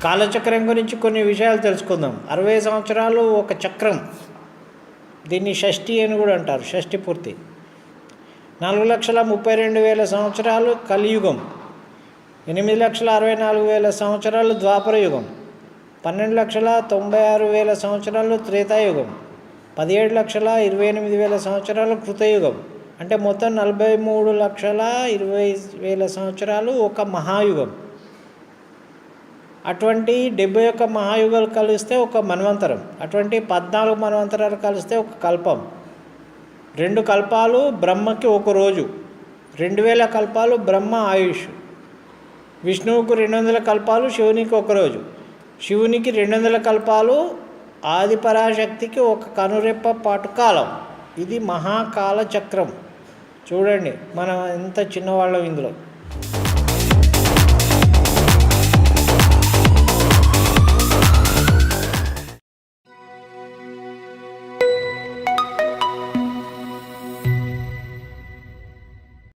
కాలచక్రం గురించి కొన్ని విషయాలు తెలుసుకుందాం. 60 సంవత్సరాలు ఒక చక్రం. దీన్ని షష్ఠి అని కూడా అంటారు, షష్ఠి పూర్తి. 4,32,000 సంవత్సరాలు కలియుగం, 8,64,000 సంవత్సరాలు ద్వాపర యుగం, 12,96,000 సంవత్సరాలు త్రేతాయుగం, 17,28,000 సంవత్సరాలు కృతయుగం. అంటే మొత్తం 43,20,000 సంవత్సరాలు ఒక మహాయుగం. అటువంటి 71 మహాయుగాలు కలిస్తే ఒక మన్వంతరం. అటువంటి 14 మన్వంతరాలు కలిస్తే ఒక కల్పం. 2 కల్పాలు బ్రహ్మకి ఒక రోజు, 2000 కల్పాలు బ్రహ్మ ఆయుష్. విష్ణువుకు 200 కల్పాలు, శివునికి ఒక రోజు. శివునికి 200 కల్పాలు, ఆది పరాశక్తికి ఒక కనురెప్ప పాటు కాలం. ఇది మహాకాల చక్రం. చూడండి మనం ఎంత చిన్నవాళ్ళం ఇందులో.